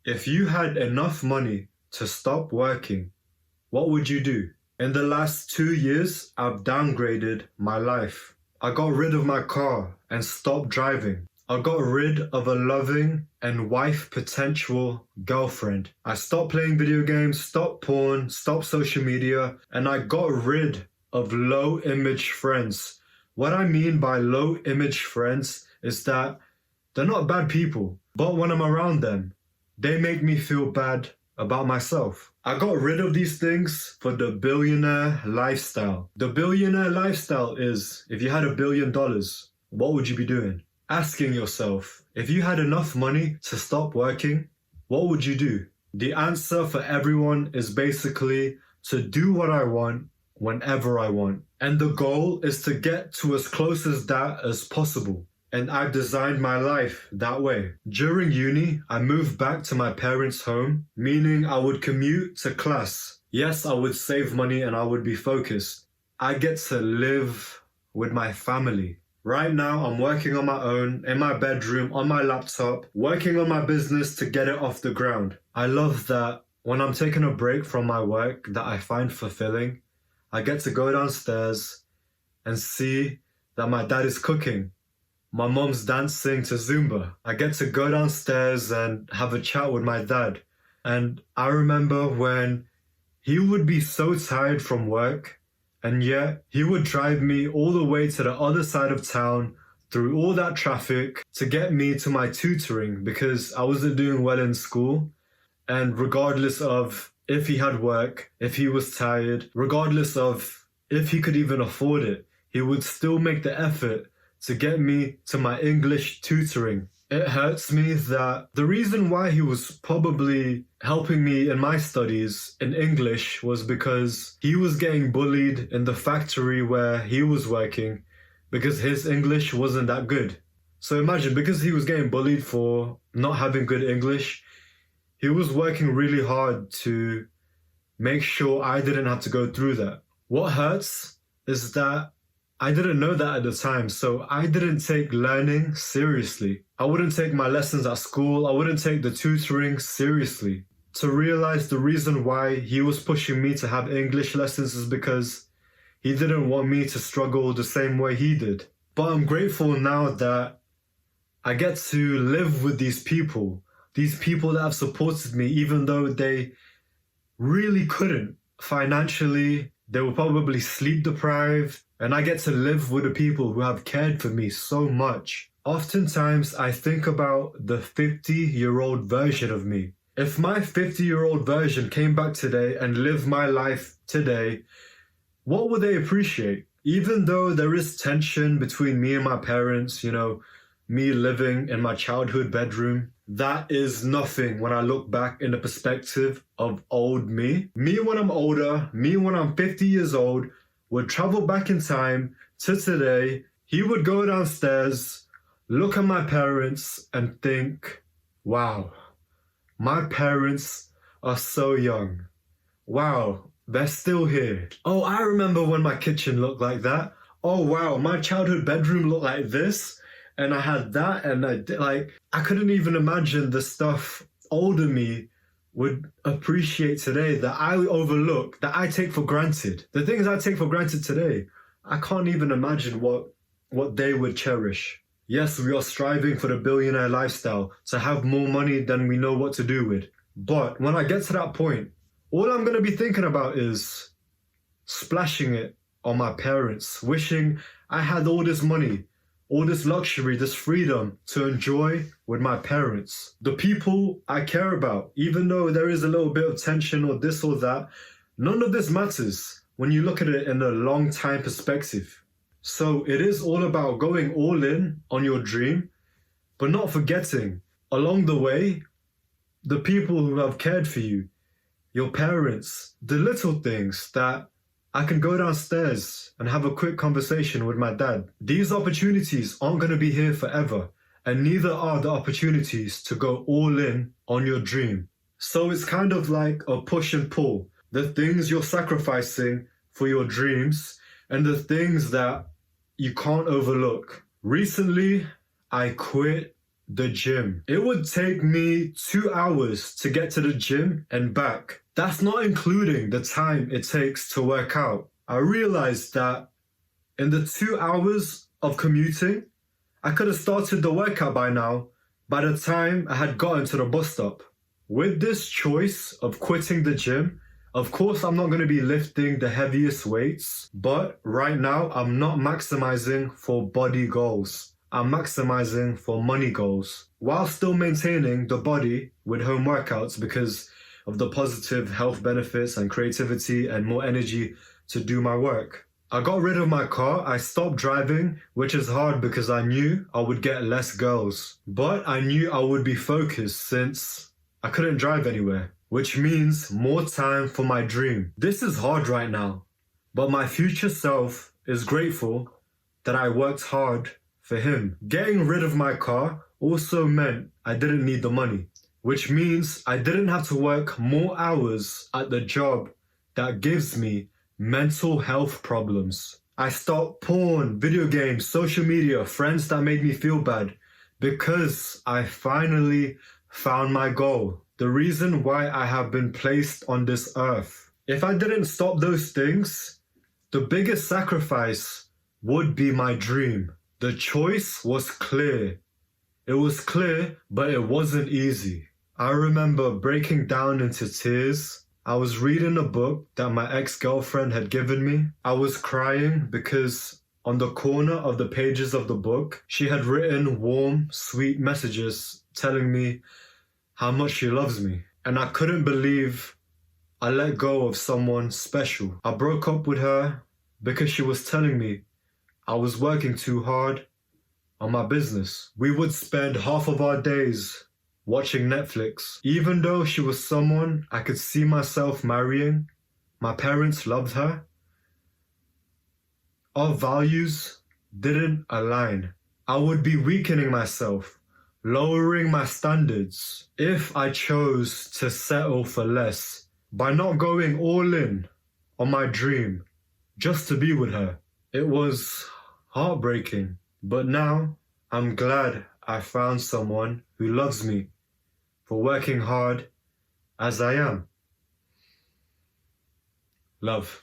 If you had enough money to stop working, what would you do? In the last 2 years, I've downgraded my life. I got rid of my car and stopped driving. I got rid of a loving and wife potential girlfriend. I stopped playing video games, stopped porn, stopped social media, and I got rid of low image friends. What I mean by low image friends is that they're not bad people, but when I'm around them, they make me feel bad about myself. I got rid of these things for the billionaire lifestyle. The billionaire lifestyle is, if you had $1 billion, what would you be doing? Asking yourself, if you had enough money to stop working, what would you do? The answer for everyone is basically to do what I want whenever I want. And the goal is to get to as close as that as possible. And I've designed my life that way. During uni, I moved back to my parents' home, meaning I would commute to class. Yes, I would save money and I would be focused. I get to live with my family. Right now, I'm working on my own, in my bedroom, on my laptop, working on my business to get it off the ground. I love that when I'm taking a break from my work that I find fulfilling, I get to go downstairs and see that my dad is cooking. My mom's dancing to Zumba. I get to go downstairs and have a chat with my dad. And I remember when he would be so tired from work, and yet he would drive me all the way to the other side of town through all that traffic to get me to my tutoring because I wasn't doing well in school. And regardless of if he had work, if he was tired, regardless of if he could even afford it, he would still make the effort to get me to my English tutoring. It hurts me that the reason why he was probably helping me in my studies in English was because he was getting bullied in the factory where he was working because his English wasn't that good. So imagine, because he was getting bullied for not having good English, he was working really hard to make sure I didn't have to go through that. What hurts is that I didn't know that at the time, so I didn't take learning seriously. I wouldn't take my lessons at school, I wouldn't take the tutoring seriously. To realize the reason why he was pushing me to have English lessons is because he didn't want me to struggle the same way he did. But I'm grateful now that I get to live with these people that have supported me even though they really couldn't. Financially, they were probably sleep deprived, and I get to live with the people who have cared for me so much. Oftentimes, I think about the 50-year-old version of me. If my 50-year-old version came back today and lived my life today, what would they appreciate? Even though there is tension between me and my parents, me living in my childhood bedroom, that is nothing when I look back in the perspective of old me. Me when I'm older, me when I'm 50 years old, would travel back in time to today. He would go downstairs, look at my parents and think, wow, my parents are so young. Wow, they're still here. Oh, I remember when my kitchen looked like that. Oh, wow, my childhood bedroom looked like this. And I had that, and I couldn't even imagine the stuff older me would appreciate today that I overlook, that I take for granted. The things I take for granted today, I can't even imagine what they would cherish. Yes, we are striving for the billionaire lifestyle, to have more money than we know what to do with. But when I get to that point, all I'm going to be thinking about is splashing it on my parents, wishing I had all this money, all this luxury, this freedom to enjoy with my parents. The people I care about, even though there is a little bit of tension or this or that, none of this matters when you look at it in a long time perspective. So it is all about going all in on your dream, but not forgetting along the way, the people who have cared for you, your parents, the little things that I can go downstairs and have a quick conversation with my dad. These opportunities aren't going to be here forever, and neither are the opportunities to go all in on your dream. So it's kind of like a push and pull. The things you're sacrificing for your dreams and the things that you can't overlook. Recently, I quit the gym. It would take me 2 hours to get to the gym and back. That's not including the time it takes to work out. I realized that in the 2 hours of commuting, I could have started the workout by now by the time I had gotten to the bus stop. With this choice of quitting the gym, of course I'm not going to be lifting the heaviest weights, but right now I'm not maximizing for body goals. I'm maximizing for money goals, while still maintaining the body with home workouts because of the positive health benefits and creativity and more energy to do my work. I got rid of my car, I stopped driving, which is hard because I knew I would get less girls. But I knew I would be focused since I couldn't drive anywhere, which means more time for my dream. This is hard right now, but my future self is grateful that I worked hard for him. Getting rid of my car also meant I didn't need the money, which means I didn't have to work more hours at the job that gives me mental health problems. I stopped porn, video games, social media, friends that made me feel bad because I finally found my goal, the reason why I have been placed on this earth. If I didn't stop those things, the biggest sacrifice would be my dream. The choice was clear. It was clear, but it wasn't easy. I remember breaking down into tears. I was reading a book that my ex-girlfriend had given me. I was crying because on the corner of the pages of the book, she had written warm, sweet messages telling me how much she loves me. And I couldn't believe I let go of someone special. I broke up with her because she was telling me I was working too hard on my business. We would spend half of our days watching Netflix. Even though she was someone I could see myself marrying, my parents loved her, our values didn't align. I would be weakening myself, lowering my standards if I chose to settle for less by not going all in on my dream just to be with her. It was heartbreaking, but now I'm glad I found someone who loves me for working hard as I am. Love.